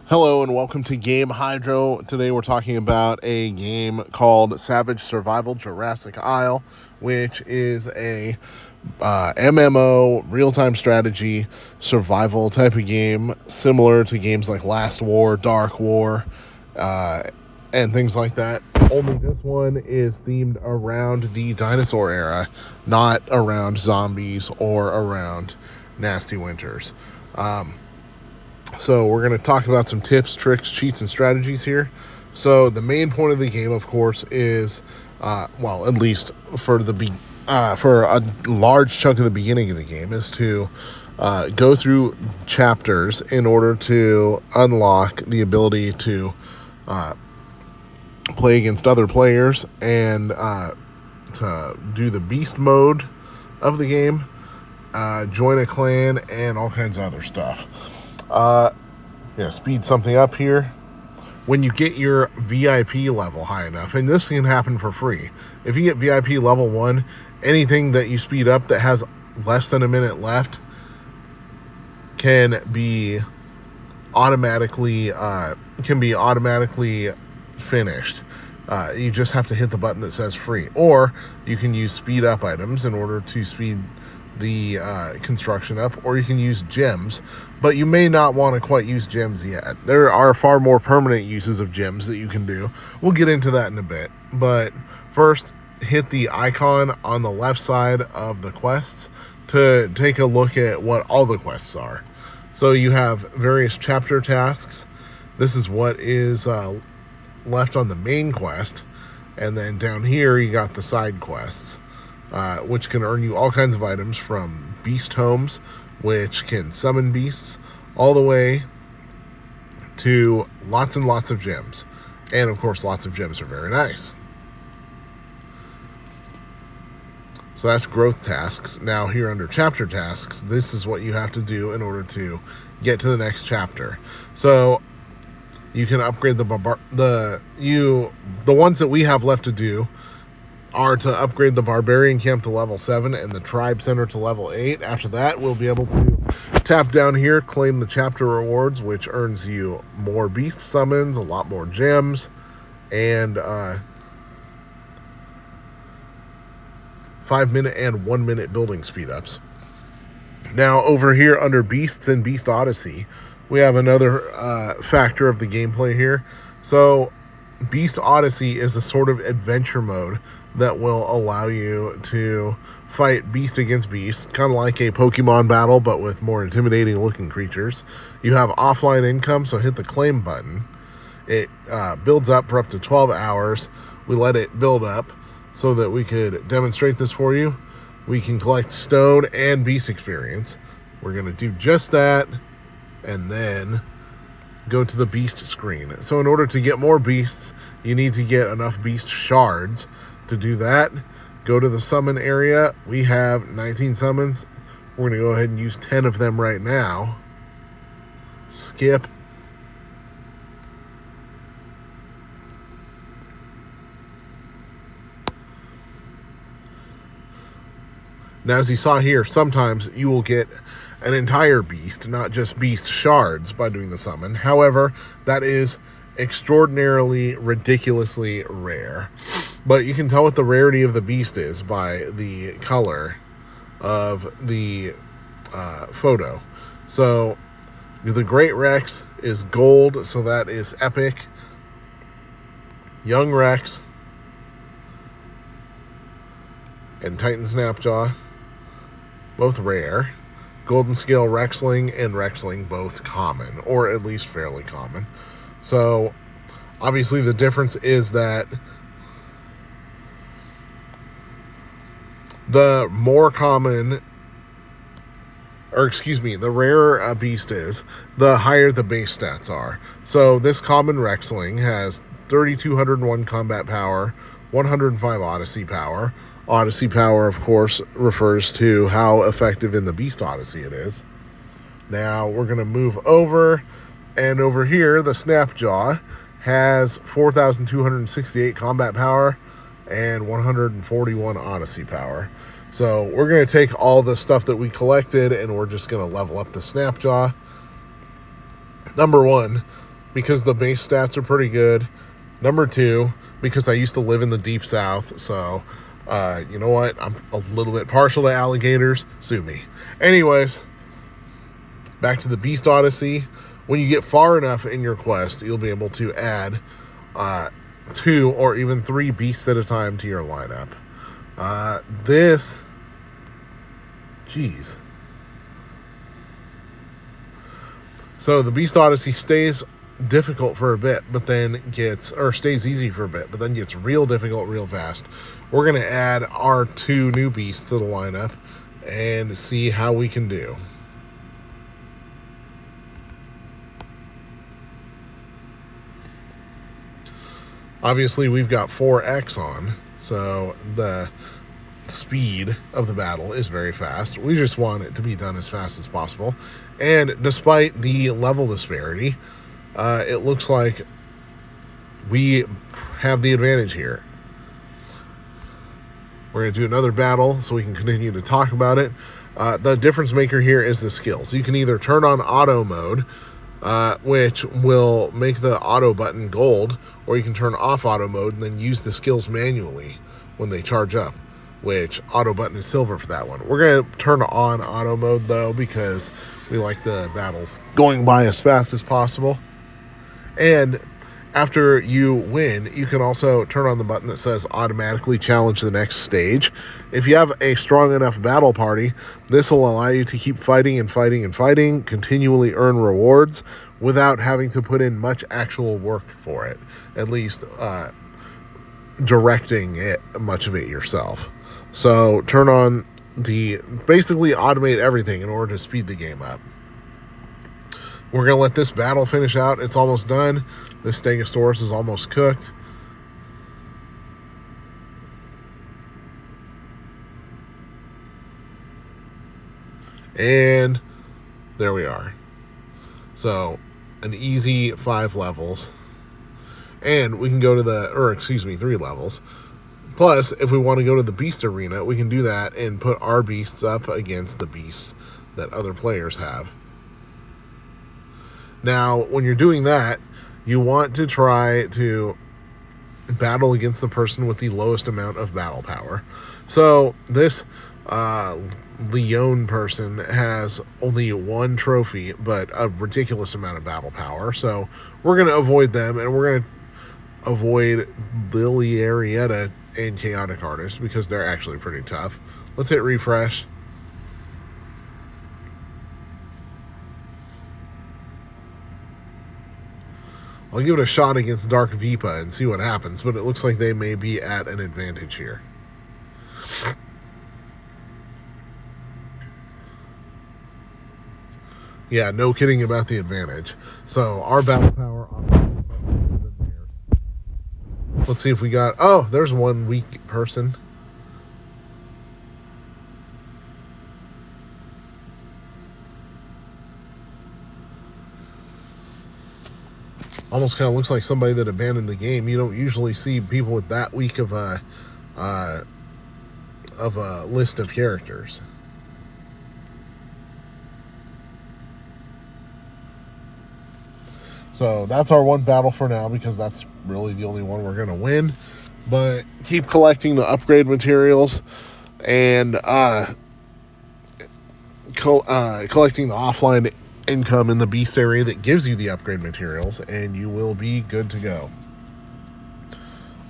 Hello and welcome to Game Hydro. Today we're talking about a game called Savage Survival Jurassic Isle, which is a MMO, real-time strategy, survival type of game, similar to games like Last War, Dark War, and things like that. Only this one is themed around the dinosaur era, not around zombies or around nasty winters. So we're going to talk about some tips, tricks, cheats, and strategies here. So the main point of the game, of course, is, at least for for a large chunk of the beginning of the game, is to go through chapters in order to unlock the ability to play against other players and to do the beast mode of the game, join a clan, and all kinds of other stuff. Speed something up here. When you get your VIP level high enough, and this can happen for free. If you get VIP level 1, anything that you speed up that has less than a minute left can be automatically finished. You just have to hit the button that says free. Or you can use speed up items in order to speed the construction up, or you can use gems, but you may not want to quite use gems yet. There are far more permanent uses of gems that you can do. We'll get into that in a bit, but first hit the icon on the left side of the quests to take a look at what all the quests are. So you have various chapter tasks. This is what is left on the main quest, and then down here you got the side quests, which can earn you all kinds of items, from beast homes, which can summon beasts, all the way to lots and lots of gems. And of course, lots of gems are very nice. So that's growth tasks. Now here under chapter tasks, this is what you have to do in order to get to the next chapter. So you can upgrade the ones that we have left to do are to upgrade the Barbarian Camp to level 7 and the Tribe Center to level 8. After that, we'll be able to tap down here, claim the chapter rewards, which earns you more beast summons, a lot more gems, and 5-minute and 1-minute building speed ups. Now, over here under Beasts and Beast Odyssey, we have another factor of the gameplay here. So, Beast Odyssey is a sort of adventure mode that will allow you to fight beast against beast, kind of like a Pokemon battle, but with more intimidating looking creatures. You have offline income, so hit the claim button. It builds up for up to 12 hours. We let it build up so that we could demonstrate this for you. We can collect stone and beast experience. We're going to do just that, and then go to the beast screen. So in order to get more beasts, you need to get enough beast shards. To do that, go to the summon area. We have 19 summons. We're going to go ahead and use 10 of them right now. Skip. Now, as you saw here, sometimes you will get an entire beast, not just beast shards, by doing the summon. However, that is extraordinarily, ridiculously rare. But you can tell what the rarity of the beast is by the color of the photo. So the Great Rex is gold, so that is epic. Young Rex and Titan Snapjaw, both rare. Golden Scale Rexling and Rexling, both common, or at least fairly common. So obviously the difference is that the more common, the rarer a beast is, the higher the base stats are. So this common Rexling has 3,201 combat power, 105 Odyssey power. Odyssey power, of course, refers to how effective in the Beast Odyssey it is. Now we're going to move over, and over here, the Snapjaw has 4,268 combat power and 141 Odyssey power. So we're going to take all the stuff that we collected and we're just going to level up the Snapjaw. Number one, because the base stats are pretty good. Number 2, because I used to live in the deep south, so you know what? I'm a little bit partial to alligators. Sue me. Anyways, back to the Beast Odyssey. When you get far enough in your quest, you'll be able to add 2 or even 3 beasts at a time to your lineup. So the Beast Odyssey stays difficult for a bit, but then stays easy for a bit, but then gets real difficult real fast. We're going to add our 2 new beasts to the lineup and see how we can do. Obviously, we've got 4X on, so the speed of the battle is very fast. We just want it to be done as fast as possible. And despite the level disparity, it looks like we have the advantage here. We're going to do another battle so we can continue to talk about it. The difference maker here is the skills. You can either turn on auto mode, which will make the auto button gold, or you can turn off auto mode and then use the skills manually when they charge up, which auto button is silver for that one. We're going to turn on auto mode, though, because we like the battles going by as fast as possible. And after you win, you can also turn on the button that says automatically challenge the next stage. If you have a strong enough battle party, this will allow you to keep fighting and fighting and fighting, continually earn rewards without having to put in much actual work for it, at least directing it, much of it yourself. So turn on basically automate everything in order to speed the game up. We're going to let this battle finish out. It's almost done. This Stegosaurus is almost cooked. And there we are. So, an easy 5 levels. And we can go to 3 levels. Plus, if we want to go to the Beast Arena, we can do that and put our beasts up against the beasts that other players have. Now, when you're doing that, you want to try to battle against the person with the lowest amount of battle power. So this Leon person has only 1 trophy, but a ridiculous amount of battle power. So we're going to avoid them, and we're going to avoid Lily Arietta and Chaotic Artist because they're actually pretty tough. Let's hit refresh. I'll give it a shot against Dark Vipa and see what happens, but it looks like they may be at an advantage here. Yeah, no kidding about the advantage. So our battle power on theirs. Let's see if we got... Oh, there's one weak person. Almost kind of looks like somebody that abandoned the game. You don't usually see people with that weak of a list of characters. So that's our one battle for now, because that's really the only one we're going to win. But keep collecting the upgrade materials and collecting the offline income in the beast area that gives you the upgrade materials, and you will be good to go.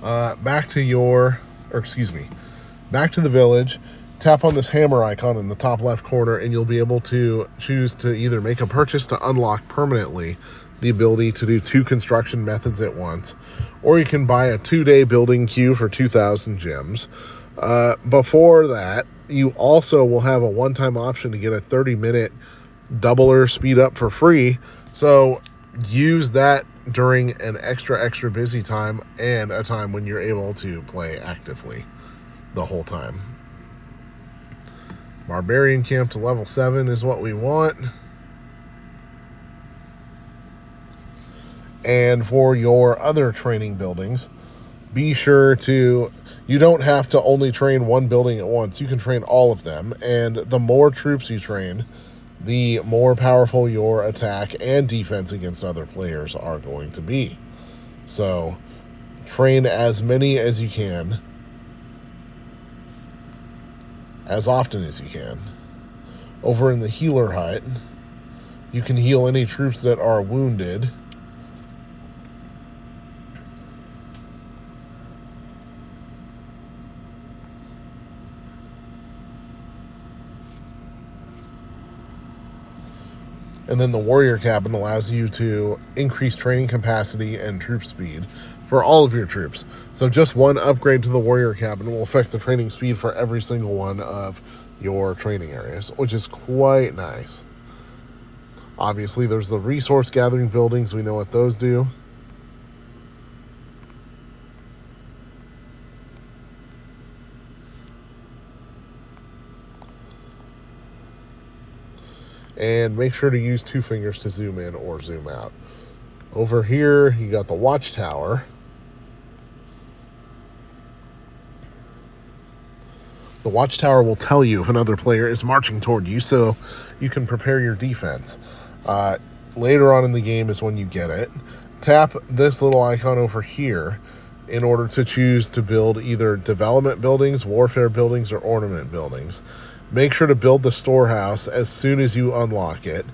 Back to the village. Tap on this hammer icon in the top left corner, and you'll be able to choose to either make a purchase to unlock permanently the ability to do 2 construction methods at once, or you can buy a 2-day building queue for 2,000 gems. Before that, you also will have a one-time option to get a 30-minute doubler speed up for free. So use that during an extra busy time and a time when you're able to play actively the whole time. Barbarian camp to level 7 is what we want. And for your other training buildings, be sure to... You don't have to only train one building at once. You can train all of them. And the more troops you train, the more powerful your attack and defense against other players are going to be. So train as many as you can, as often as you can. Over in the healer hut, you can heal any troops that are wounded. And then the warrior cabin allows you to increase training capacity and troop speed for all of your troops. So just one upgrade to the warrior cabin will affect the training speed for every single one of your training areas, which is quite nice. Obviously, there's the resource gathering buildings. We know what those do. And make sure to use 2 fingers to zoom in or zoom out. Over here, you got the watchtower. The watchtower will tell you if another player is marching toward you, so you can prepare your defense. Later on in the game is when you get it. Tap this little icon over here in order to choose to build either development buildings, warfare buildings, or ornament buildings. Make sure to build the storehouse as soon as you unlock it,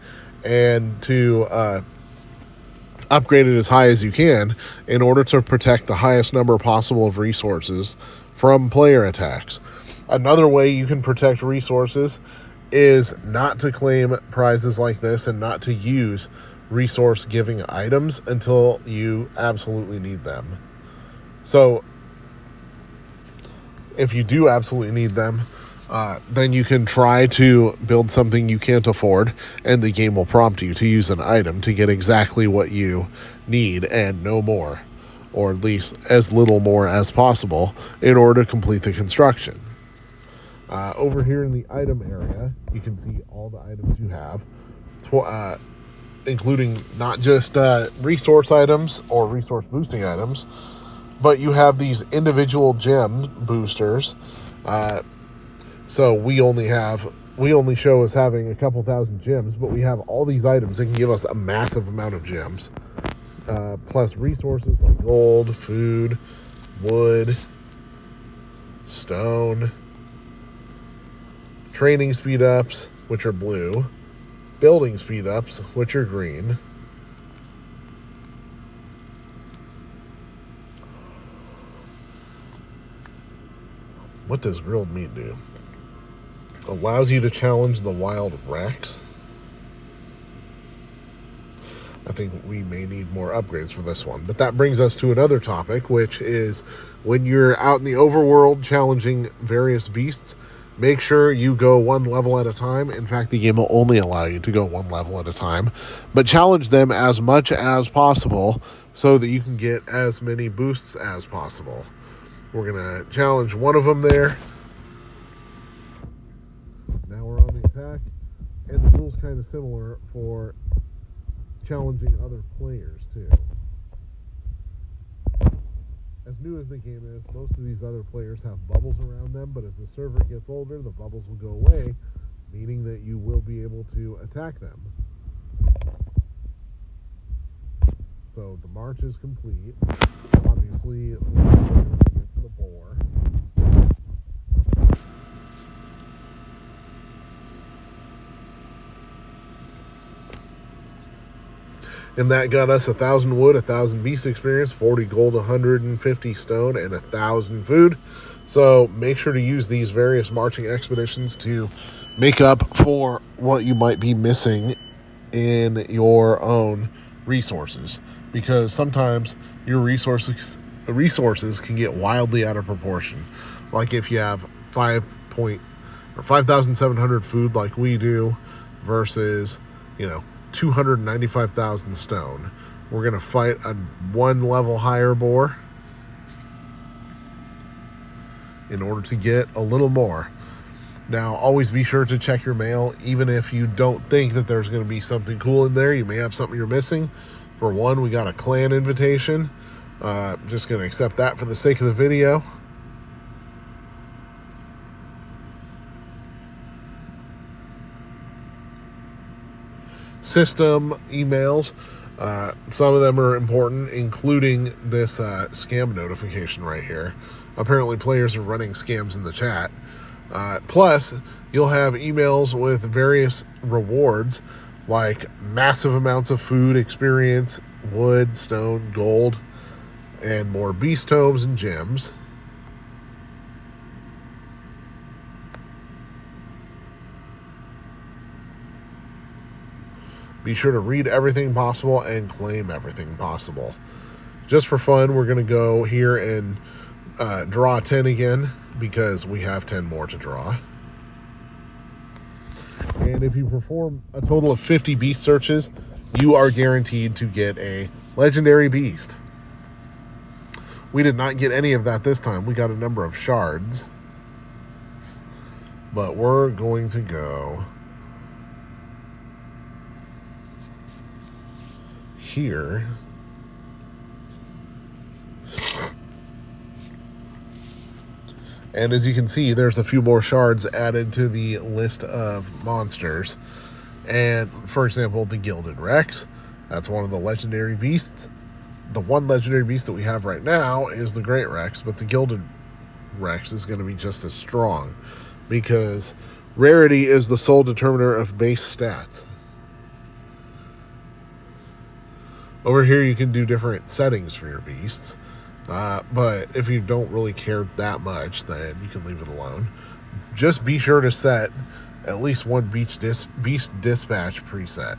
and to upgrade it as high as you can in order to protect the highest number possible of resources from player attacks. Another way you can protect resources is not to claim prizes like this and not to use resource giving items until you absolutely need them. So if you do absolutely need them, then you can try to build something you can't afford, and the game will prompt you to use an item to get exactly what you need and no more, or at least as little more as possible in order to complete the construction. Over here in the item area, you can see all the items you have, including not just resource items or resource boosting items, but you have these individual gem boosters. So we only show as having a couple thousand gems, but we have all these items that can give us a massive amount of gems. Plus resources like gold, food, wood, stone, training speed ups, which are blue, building speed ups, which are green. What does grilled meat do? Allows you to challenge the wild Rex. I think we may need more upgrades for this one. But that brings us to another topic, which is when you're out in the overworld challenging various beasts, make sure you go 1 level at a time. In fact, the game will only allow you to go 1 level at a time. But challenge them as much as possible so that you can get as many boosts as possible. We're going to challenge one of them there. Now we're on the attack. And the rule's kind of similar for challenging other players, too. As new as the game is, most of these other players have bubbles around them, but as the server gets older, the bubbles will go away, meaning that you will be able to attack them. So the march is complete. Obviously, against the boar. And that got us 1,000 wood, 1,000 beast experience, 40 gold, 150 stone, and 1,000 food. So make sure to use these various marching expeditions to make up for what you might be missing in your own resources. Because sometimes your resources can get wildly out of proportion. Like if you have 5,700 food like we do versus, 295,000 stone. We're going to fight a 1 level higher boar in order to get a little more. Now, always be sure to check your mail. Even if you don't think that there's going to be something cool in there, you may have something you're missing. For one, we got a clan invitation. Just going to accept that for the sake of the video. system emails. Some of them are important, including this scam notification right here. Apparently players are running scams in the chat. Plus, you'll have emails with various rewards like massive amounts of food, experience, wood, stone, gold, and more beast tomes and gems. Be sure to read everything possible and claim everything possible. Just for fun, we're going to go here and draw 10 again because we have 10 more to draw. And if you perform a total of 50 beast searches, you are guaranteed to get a legendary beast. We did not get any of that this time. We got a number of shards. But we're going to go here. And as you can see, there's a few more shards added to the list of monsters. And, for example, the Gilded Rex. That's one of the legendary beasts. The one legendary beast that we have right now is the Great Rex, but the Gilded Rex is going to be just as strong because rarity is the sole determiner of base stats. Over here, you can do different settings for your beasts. But if you don't really care that much, then you can leave it alone. Just be sure to set at least one beast dispatch preset.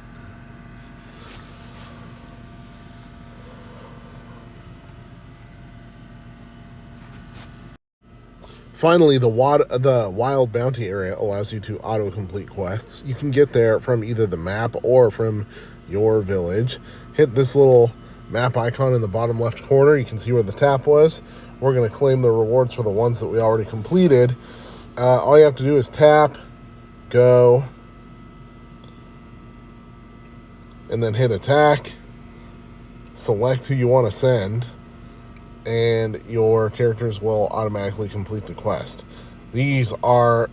Finally, the wild bounty area allows you to auto-complete quests. You can get there from either the map or from your village. Hit this little map icon in the bottom left corner. You can see where the tap was. We're going to claim the rewards for the ones that we already completed. All you have to do is tap, go, and then hit attack. Select who you want to send, and your characters will automatically complete the quest. These are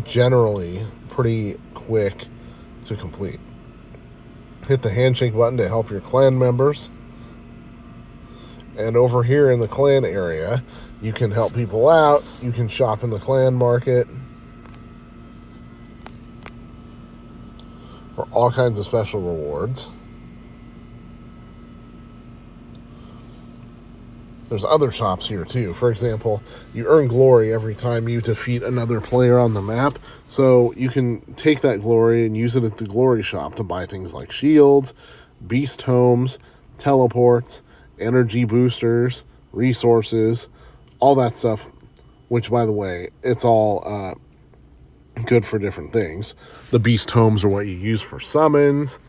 generally pretty quick to complete. Hit the handshake button to help your clan members. And over here in the clan area, you can help people out. You can shop in the clan market for all kinds of special rewards. There's other shops here too. For example, you earn glory every time you defeat another player on the map. So you can take that glory and use it at the glory shop to buy things like shields, beast homes, teleports, energy boosters, resources, all that stuff. Which, by the way, it's all good for different things. The beast homes are what you use for summons.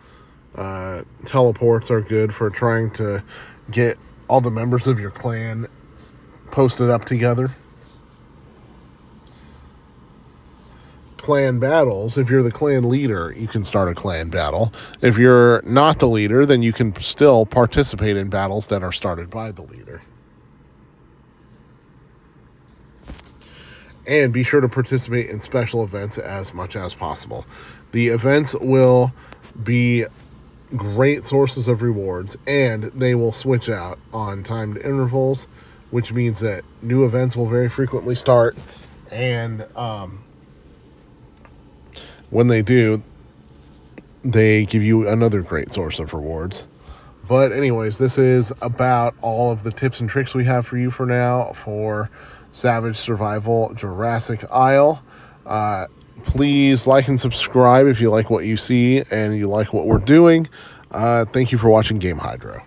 Teleports are good for trying to get all the members of your clan posted up together. Clan battles, if you're the clan leader, you can start a clan battle. If you're not the leader, then you can still participate in battles that are started by the leader. And be sure to participate in special events as much as possible. The events will be great sources of rewards, and they will switch out on timed intervals, which means that new events will very frequently start, and when they do, they give you another great source of rewards. But anyways, this is about all of the tips and tricks we have for you for now for Savage Survival Jurassic Isle. Please like and subscribe if you like what you see and you like what we're doing. Thank you for watching Game Hydro.